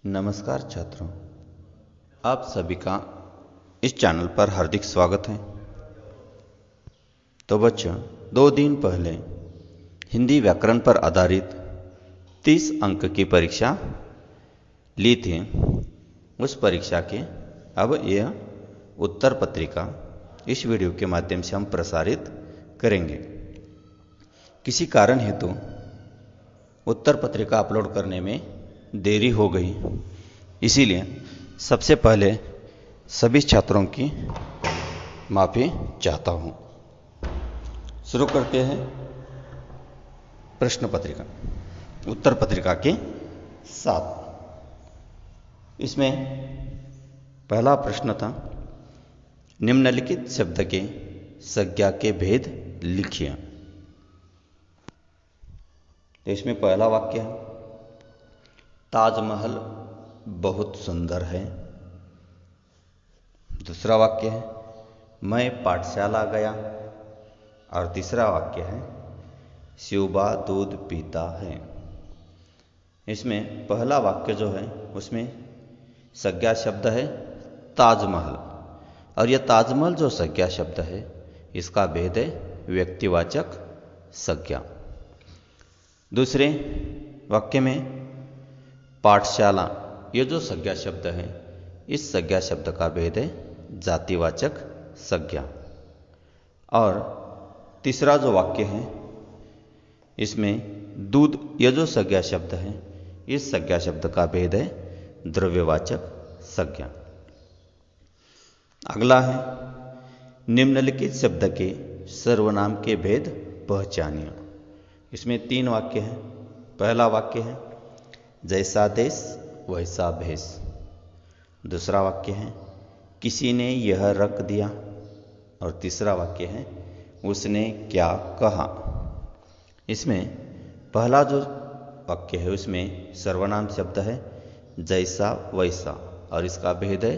नमस्कार छात्रों, आप सभी का इस चैनल पर हार्दिक स्वागत है। तो बच्चों, 2 दिन पहले हिंदी व्याकरण पर आधारित 30 अंक की परीक्षा ली थी। उस परीक्षा के अब यह उत्तर पत्रिका इस वीडियो के माध्यम से हम प्रसारित करेंगे। किसी कारण हेतु उत्तर पत्रिका अपलोड करने में देरी हो गई, इसीलिए सबसे पहले सभी छात्रों की माफ़ी चाहता हूँ। शुरू करते हैं प्रश्न पत्रिका, उत्तर पत्रिका के साथ। इसमें पहला प्रश्न था, निम्नलिखित शब्द के संज्ञा के भेद लिखिए। तो इसमें पहला वाक्य है, ताजमहल बहुत सुंदर है। दूसरा वाक्य है, मैं पाठशाला गया। और तीसरा वाक्य है, शिवबा दूध पीता है। इसमें पहला वाक्य जो है उसमें संज्ञा शब्द है ताजमहल, और यह ताजमहल जो संज्ञा शब्द है इसका भेद है व्यक्तिवाचक संज्ञा। दूसरे वाक्य में पाठशाला, ये जो संज्ञा शब्द है इस संज्ञा शब्द का भेद है जातिवाचक संज्ञा। और तीसरा जो वाक्य है इसमें दूध, यह जो संज्ञा शब्द है इस संज्ञा शब्द का भेद है द्रव्यवाचक संज्ञा। अगला है, निम्नलिखित शब्द के सर्वनाम के भेद पहचानिए। इसमें 3 वाक्य हैं। पहला वाक्य है, जैसा देश वैसा भेष। दूसरा वाक्य है, किसी ने यह रख दिया। और तीसरा वाक्य है, उसने क्या कहा। इसमें पहला जो वाक्य है उसमें सर्वनाम शब्द है जैसा वैसा, और इसका भेद है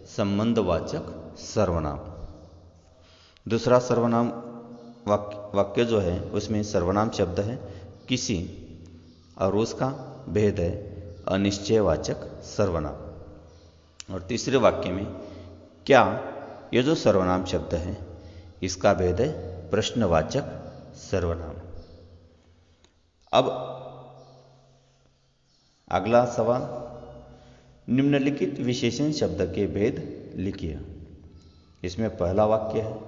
संबंधवाचक सर्वनाम। दूसरा सर्वनाम वाक्य जो है उसमें सर्वनाम शब्द है किसी, और उसका भेद है अनिश्चयवाचक सर्वनाम। और तीसरे वाक्य में क्या, ये जो सर्वनाम शब्द है इसका भेद है प्रश्नवाचक सर्वनाम। अब अगला सवाल, निम्नलिखित विशेषण शब्द के भेद लिखिए। इसमें पहला वाक्य है,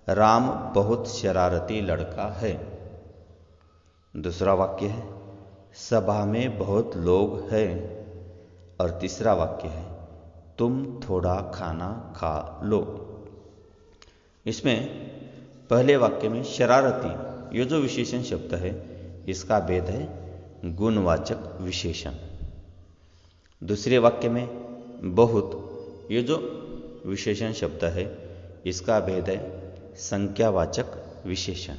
राम बहुत शरारती लड़का है। दूसरा वाक्य है, सभा में बहुत लोग हैं। और तीसरा वाक्य है, तुम थोड़ा खाना खा लो। इसमें पहले वाक्य में शरारती, ये जो विशेषण शब्द है इसका भेद है गुणवाचक विशेषण। दूसरे वाक्य में बहुत, ये जो विशेषण शब्द है इसका भेद है संख्यावाचक विशेषण।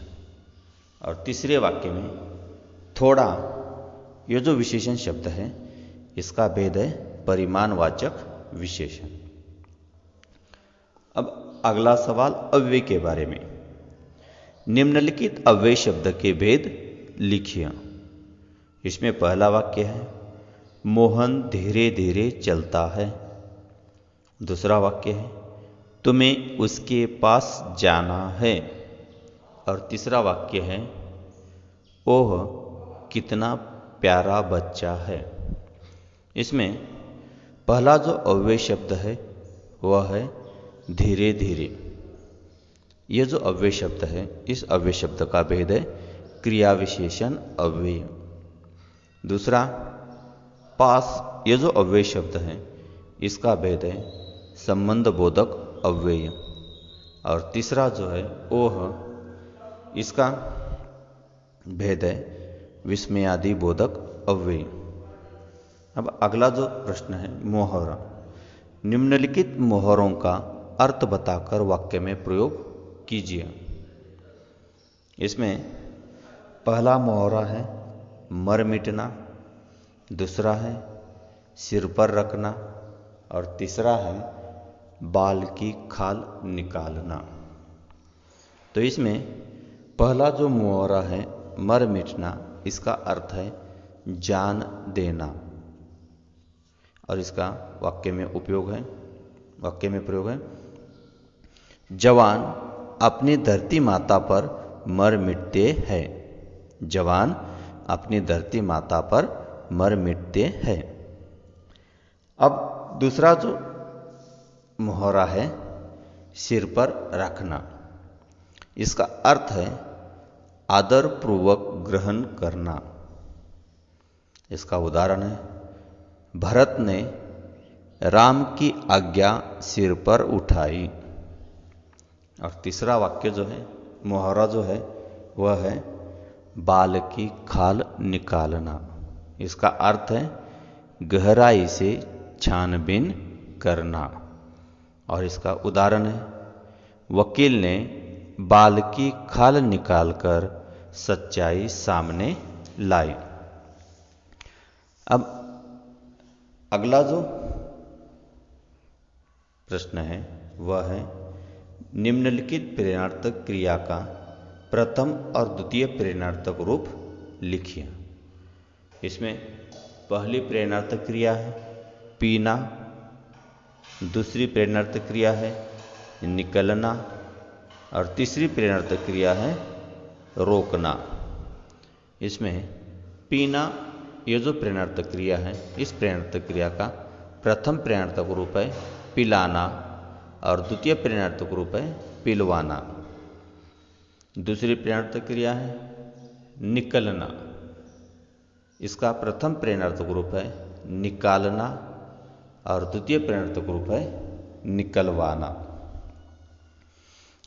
और तीसरे वाक्य में थोड़ा, यह जो विशेषण शब्द है इसका भेद है परिमाणवाचक विशेषण। अब अगला सवाल अव्यय के बारे में, निम्नलिखित अव्यय शब्द के भेद लिखिए। इसमें पहला वाक्य है, मोहन धीरे धीरे चलता है। दूसरा वाक्य है, तुम्हें उसके पास जाना है। और तीसरा वाक्य है, ओह कितना प्यारा बच्चा है। इसमें पहला जो अव्यय शब्द है वह है धीरे धीरे। यह जो अव्यय शब्द है इस अव्यय शब्द का भेद है क्रिया विशेषण अव्यय। दूसरा पास, यह जो अव्यय शब्द है इसका भेद है संबंध बोधक अव्यय। और तीसरा जो है ओह, इसका भेद है विस्मयादि बोधक अव्यय। अब अगला जो प्रश्न है मोहरा, निम्नलिखित मोहरों का अर्थ बताकर वाक्य में प्रयोग कीजिए। इसमें पहला मोहरा है मर मिटना। दूसरा है सिर पर रखना। और तीसरा है बाल की खाल निकालना। तो इसमें पहला जो मुहावरा है मर मिटना, इसका अर्थ है जान देना। और इसका वाक्य में प्रयोग है, जवान अपनी धरती माता पर मर मिटते हैं। जवान अपनी धरती माता पर मर मिटते हैं। अब दूसरा जो मुहावरा है, सिर पर रखना, इसका अर्थ है आदर पूर्वक ग्रहण करना। इसका उदाहरण है, भरत ने राम की आज्ञा सिर पर उठाई। और तीसरा वाक्य जो है, मुहावरा जो है, वह है बाल की खाल निकालना। इसका अर्थ है गहराई से छानबीन करना। और इसका उदाहरण है, वकील ने बाल की खाल निकालकर सच्चाई सामने लाई। अब अगला जो प्रश्न है वह है, निम्नलिखित प्रेरणार्थक क्रिया का प्रथम और द्वितीय प्रेरणार्थक रूप लिखिए। इसमें पहली प्रेरणार्थक क्रिया है पीना, दूसरी प्रेरणार्थक क्रिया है निकलना, और तीसरी प्रेरणार्थक क्रिया है रोकना। इसमें पीना, ये जो प्रेरणार्थक क्रिया है, इस प्रेरणार्थक क्रिया का प्रथम प्रेरणार्थक रूप है पिलाना और द्वितीय प्रेरणार्थक रूप है पिलवाना। दूसरी प्रेरणार्थक क्रिया है निकलना, इसका प्रथम प्रेरणार्थक रूप है निकालना और द्वितीय प्रेरणार्थक रूप है निकलवाना।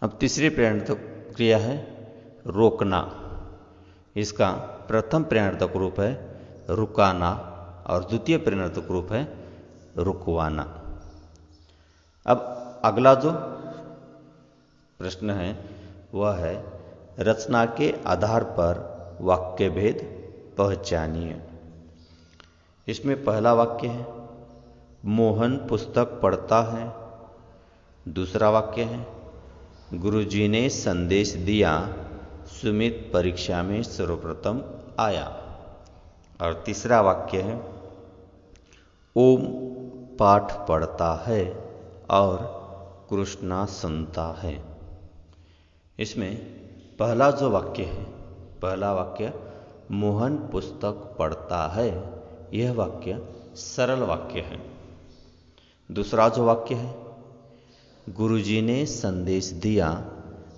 अब तीसरी प्रेरणार्थक क्रिया है रोकना, इसका प्रथम प्रेरणार्थक रूप है रुकाना और द्वितीय प्रेरणार्थक रूप है रुकवाना। अब अगला जो प्रश्न है वह है, रचना के आधार पर वाक्य भेद पहचानिए। इसमें पहला वाक्य है मोहन पुस्तक पढ़ता है। दूसरा वाक्य है गुरुजी ने संदेश दिया, सुमित परीक्षा में सर्वप्रथम आया। और तीसरा वाक्य है ओम पाठ पढ़ता है और कृष्णा सुनता है। इसमें पहला जो वाक्य है, पहला वाक्य मोहन पुस्तक पढ़ता है, यह वाक्य सरल वाक्य है। दूसरा जो वाक्य है गुरुजी ने संदेश दिया,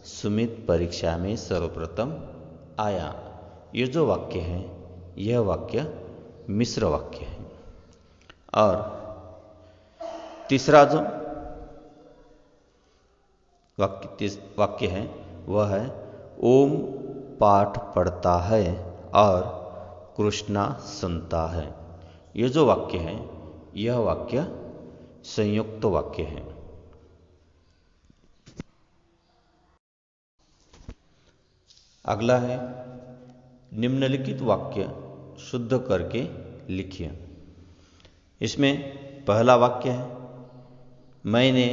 सुमित परीक्षा में सर्वप्रथम आया, ये जो वाक्य है यह वाक्य मिश्र वाक्य है। और तीसरा जो वाक्य है वह है ओम पाठ पढ़ता है और कृष्णा सुनता है। ये जो वाक्य है यह वाक्य संयुक्त वाक्य है। अगला है निम्नलिखित वाक्य शुद्ध करके लिखिए। इसमें पहला वाक्य है मैंने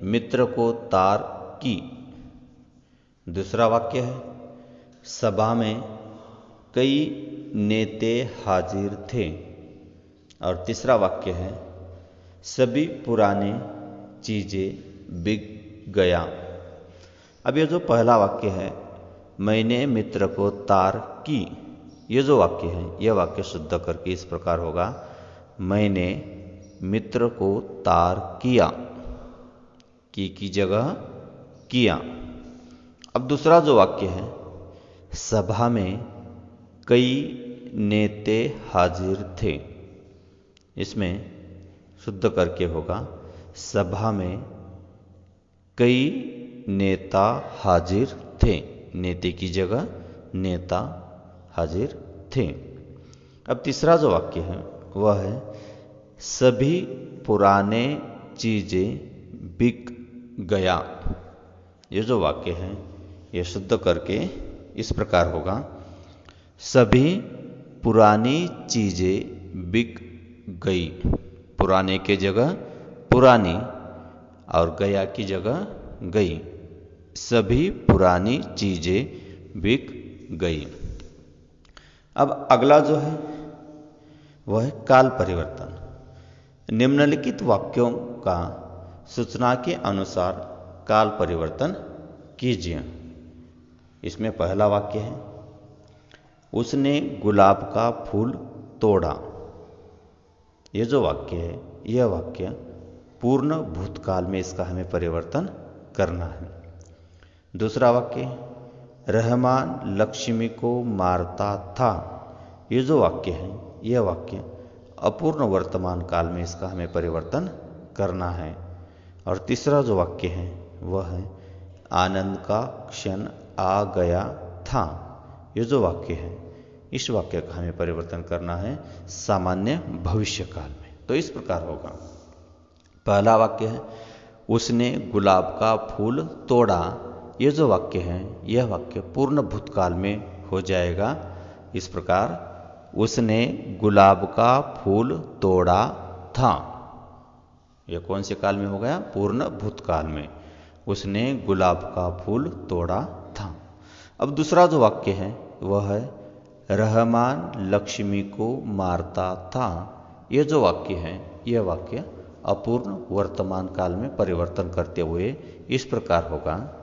मित्र को तार की। दूसरा वाक्य है सभा में कई नेता हाजिर थे। और तीसरा वाक्य है सभी पुरानी चीजें बिक गया। अब ये जो पहला वाक्य है मैंने मित्र को तार की, ये जो वाक्य है यह वाक्य शुद्ध करके इस प्रकार होगा मैंने मित्र को तार किया, की जगह किया। अब दूसरा जो वाक्य है सभा में कई नेता हाजिर थे, इसमें शुद्ध करके होगा सभा में कई नेता हाजिर थे, नेते की जगह नेता हाजिर थे। अब तीसरा जो वाक्य है वह है सभी पुराने चीजें बिक गया। ये जो वाक्य है यह शुद्ध करके इस प्रकार होगा सभी पुरानी चीजें बिक गई। पुराने के जगह पुरानी और गया की जगह गई। सभी पुरानी चीजें बिक गई। अब अगला जो है वह है काल परिवर्तन। निम्नलिखित वाक्यों का सूचना के अनुसार काल परिवर्तन कीजिए। इसमें पहला वाक्य है, उसने गुलाब का फूल तोड़ा। ये जो वाक्य है, यह वाक्य पूर्ण भूतकाल में इसका हमें परिवर्तन करना है। दूसरा वाक्य, रहमान लक्ष्मी को मारता था। ये जो वाक्य है, यह वाक्य अपूर्ण वर्तमान काल में इसका हमें परिवर्तन करना है। और तीसरा जो वाक्य है वह है, आनंद का क्षण आ गया था। ये जो वाक्य है, इस वाक्य का हमें परिवर्तन करना है सामान्य भविष्य काल में। तो इस प्रकार होगा। पहला वाक्य है, उसने गुलाब का फूल तोड़ा। ये जो वाक्य है, यह वाक्य पूर्ण भूतकाल में हो जाएगा इस प्रकार, उसने गुलाब का फूल तोड़ा था। यह कौन से काल में हो गया? पूर्ण भूतकाल में। उसने गुलाब का फूल तोड़ा था। अब दूसरा जो वाक्य है वह है, रहमान लक्ष्मी को मारता था। यह जो वाक्य है, यह वाक्य अपूर्ण वर्तमान काल में परिवर्तन करते हुए इस प्रकार होगा,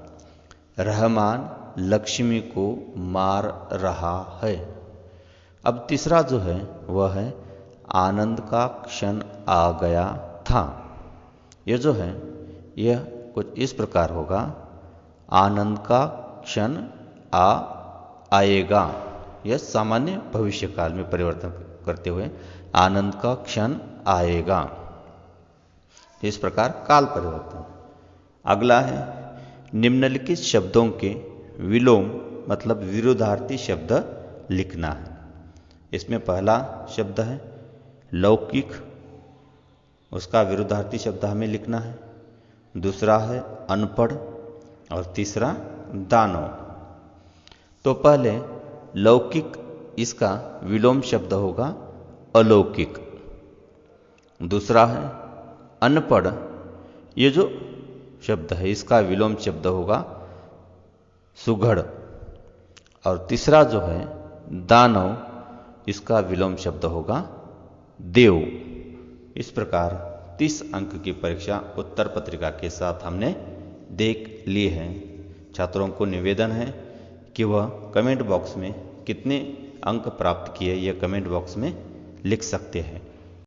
रहमान लक्ष्मी को मार रहा है। अब तीसरा जो है वह है, आनंद का क्षण आ गया था। यह जो है, यह कुछ इस प्रकार होगा, आनंद का क्षण आएगा। यह सामान्य भविष्य काल में परिवर्तन करते हुए आनंद का क्षण आएगा। इस प्रकार काल परिवर्तन। अगला है, निम्नलिखित शब्दों के विलोम मतलब विरोधार्थी शब्द लिखना है। इसमें पहला शब्द है लौकिक, उसका विरोधार्थी शब्द हमें लिखना है। दूसरा है अनपढ़ और तीसरा दानव। तो पहले लौकिक, इसका विलोम शब्द होगा अलौकिक। दूसरा है अनपढ़, ये जो शब्द है इसका विलोम शब्द होगा सुघड़। और तीसरा जो है दानव, इसका विलोम शब्द होगा देव। इस प्रकार 30 अंक की परीक्षा उत्तर पत्रिका के साथ हमने देख ली है। छात्रों को निवेदन है कि वह कमेंट बॉक्स में कितने अंक प्राप्त किए, यह कमेंट बॉक्स में लिख सकते हैं।